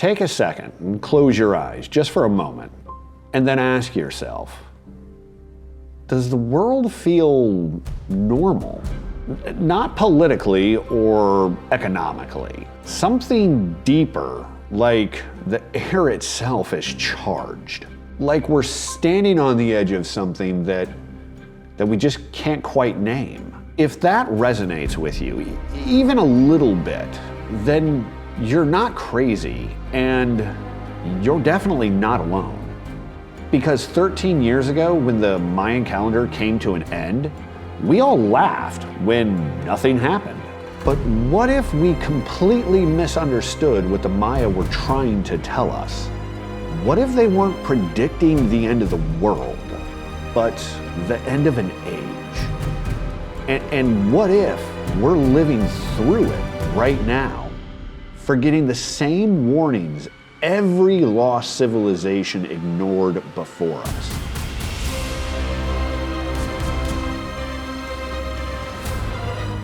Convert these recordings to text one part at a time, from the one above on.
Take a second and close your eyes just for a moment, and then ask yourself, does the world feel normal? Not politically or economically. Something deeper, like the air itself is charged. Like we're standing on the edge of something that we just can't quite name. If that resonates with you, even a little bit, then you're not crazy, and you're definitely not alone. Because 13 years ago, when the Mayan calendar came to an end, we all laughed when nothing happened. But what if we completely misunderstood what the Maya were trying to tell us? What if they weren't predicting the end of the world, but the end of an age? And what if we're living through it right now, forgetting the same warnings every lost civilization ignored before us?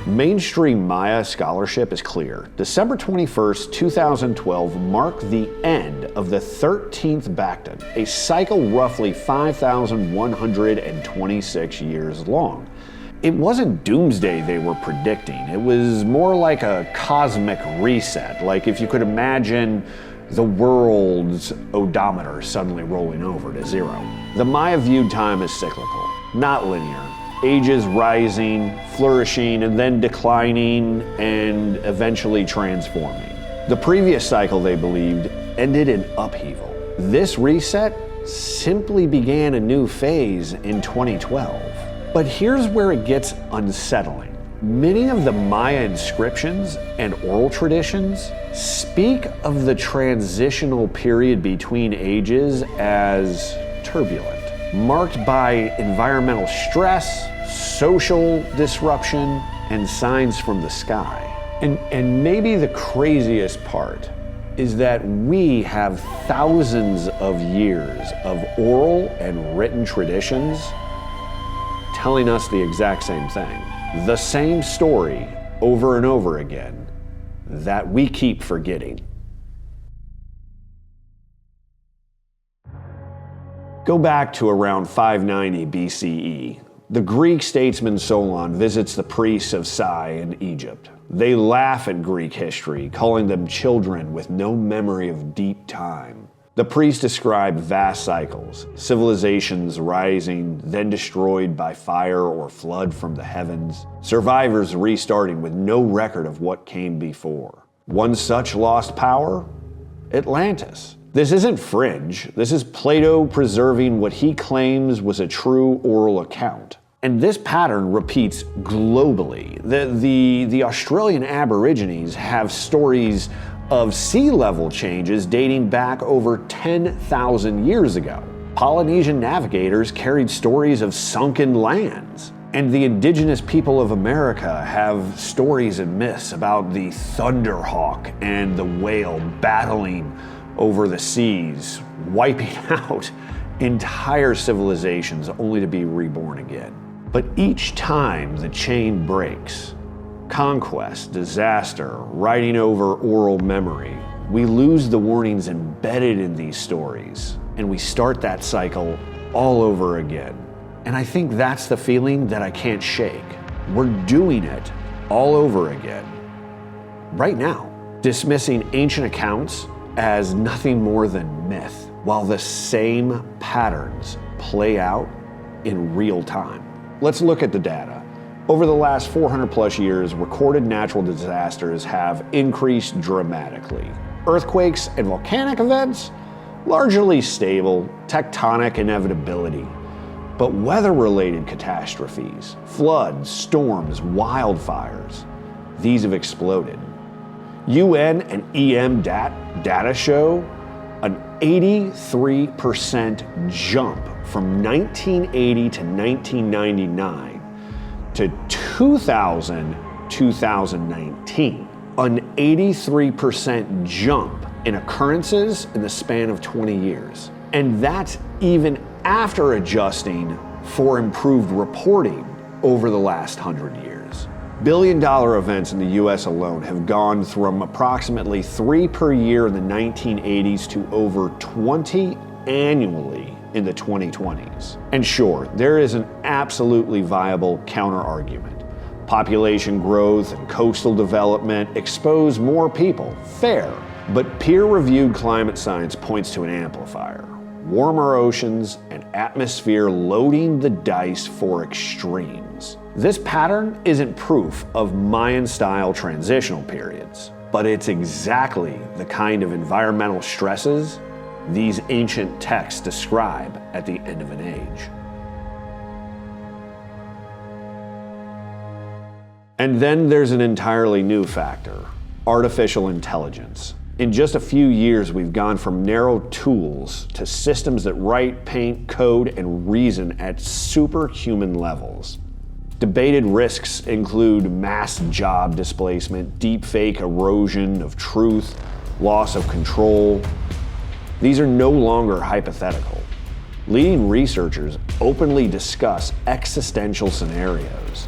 Mainstream Maya scholarship is clear. December 21st, 2012 marked the end of the 13th Baktun, a cycle roughly 5,126 years long. It wasn't doomsday they were predicting. It was more like a cosmic reset, like if you could imagine the world's odometer suddenly rolling over to zero. The Maya viewed time as cyclical, not linear. Ages rising, flourishing, and then declining, and eventually transforming. The previous cycle, they believed, ended in upheaval. This reset simply began a new phase in 2012. But here's where it gets unsettling. Many of the Maya inscriptions and oral traditions speak of the transitional period between ages as turbulent, marked by environmental stress, social disruption, and signs from the sky. And maybe the craziest part is that we have thousands of years of oral and written traditions telling us the exact same thing. The same story over and over again that we keep forgetting. Go back to around 590 BCE. The Greek statesman Solon visits the priests of Sai in Egypt. They laugh at Greek history, calling them children with no memory of deep time. The priests describe vast cycles, civilizations rising, then destroyed by fire or flood from the heavens, survivors restarting with no record of what came before. One such lost power? Atlantis. This isn't fringe. This is Plato preserving what he claims was a true oral account. And this pattern repeats globally. The Australian Aborigines have stories of sea level changes dating back over 10,000 years ago. Polynesian navigators carried stories of sunken lands. And the indigenous people of America have stories and myths about the thunderhawk and the whale battling over the seas, wiping out entire civilizations only to be reborn again. But each time the chain breaks, conquest, disaster, writing over oral memory, we lose the warnings embedded in these stories, and we start that cycle all over again. And I think that's the feeling that I can't shake. We're doing it all over again, right now, dismissing ancient accounts as nothing more than myth, while the same patterns play out in real time. Let's look at the data. Over the last 400 plus years, recorded natural disasters have increased dramatically. Earthquakes and volcanic events, largely stable, tectonic inevitability. But weather-related catastrophes, floods, storms, wildfires, these have exploded. UN and EM data show an 83% jump from 1980 to 1999 to 2019. An 83% jump in occurrences in the span of 20 years. And that's even after adjusting for improved reporting over the last 100 years. Billion-dollar events in the US alone have gone from approximately 3 per year in the 1980s to over 20 annually in the 2020s. And sure, there is an absolutely viable counter-argument. Population growth and coastal development expose more people, fair. But peer-reviewed climate science points to an amplifier. Warmer oceans and atmosphere loading the dice for extremes. This pattern isn't proof of Mayan-style transitional periods, but it's exactly the kind of environmental stresses these ancient texts describe at the end of an age. And then there's an entirely new factor: artificial intelligence. In just a few years, we've gone from narrow tools to systems that write, paint, code, and reason at superhuman levels. Debated risks include mass job displacement, deepfake erosion of truth, loss of control. These are no longer hypothetical. Leading researchers openly discuss existential scenarios.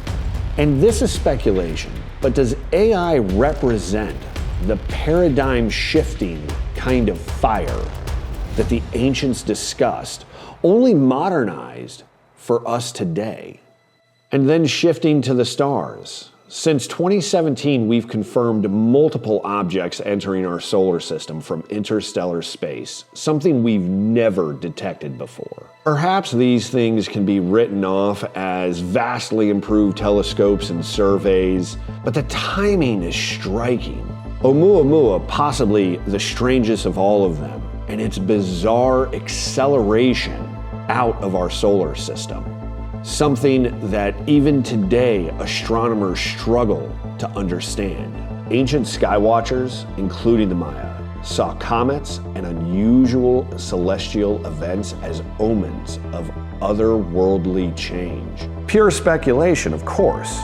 And this is speculation, but does AI represent the paradigm-shifting kind of fire that the ancients discussed, only modernized for us today? And then shifting to the stars. Since 2017, we've confirmed multiple objects entering our solar system from interstellar space, something we've never detected before. Perhaps these things can be written off as vastly improved telescopes and surveys, but the timing is striking. Oumuamua, possibly the strangest of all of them, and its bizarre acceleration out of our solar system. Something that even today astronomers struggle to understand. Ancient skywatchers, including the Maya, saw comets and unusual celestial events as omens of otherworldly change. Pure speculation, of course,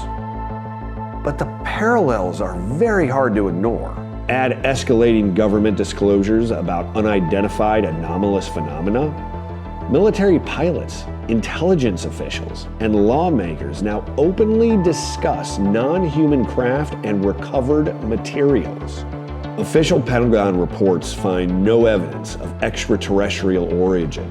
but the parallels are very hard to ignore. Add escalating government disclosures about unidentified anomalous phenomena. Military pilots, intelligence officials, and lawmakers now openly discuss non-human craft and recovered materials. Official Pentagon reports find no evidence of extraterrestrial origin,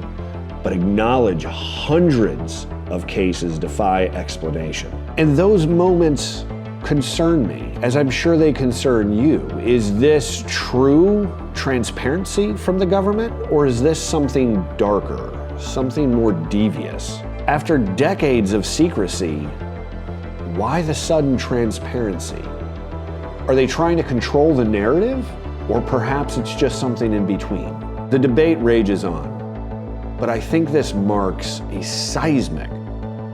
but acknowledge hundreds of cases defy explanation. And those moments concern me, as I'm sure they concern you. Is this true transparency from the government, or is this something darker? Something more devious? After decades of secrecy, why the sudden transparency? Are they trying to control the narrative? Or perhaps it's just something in between? The debate rages on, but I think this marks a seismic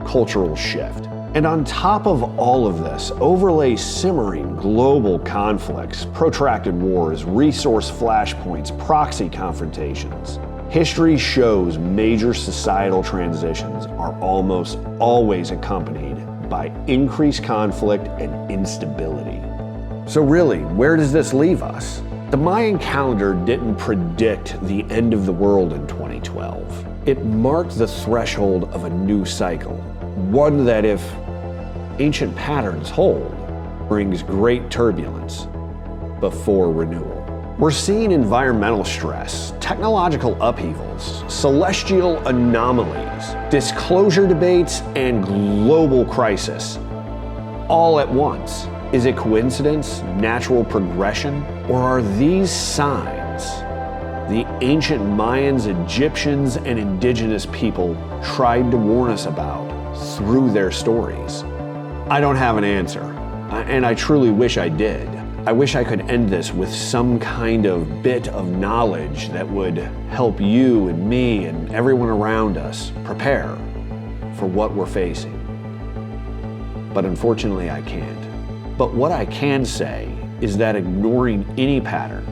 cultural shift. And on top of all of this, overlay simmering global conflicts, protracted wars, resource flashpoints, proxy confrontations. History shows major societal transitions are almost always accompanied by increased conflict and instability. So really, where does this leave us? The Mayan calendar didn't predict the end of the world in 2012. It marked the threshold of a new cycle, one that, if ancient patterns hold, brings great turbulence before renewal. We're seeing environmental stress, technological upheavals, celestial anomalies, disclosure debates, and global crisis, all at once. Is it coincidence, natural progression, or are these signs the ancient Mayans, Egyptians, and indigenous people tried to warn us about through their stories? I don't have an answer, and I truly wish I did. I wish I could end this with some kind of bit of knowledge that would help you and me and everyone around us prepare for what we're facing. But unfortunately, I can't. But what I can say is that ignoring any pattern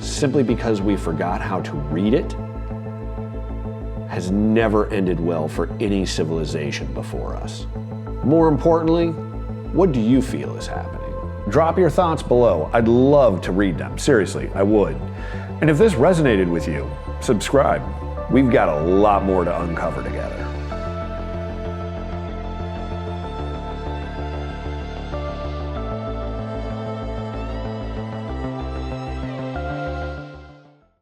simply because we forgot how to read it has never ended well for any civilization before us. More importantly, what do you feel is happening? Drop your thoughts below. I'd love to read them. Seriously, I would. And if this resonated with you, subscribe. We've got a lot more to uncover together.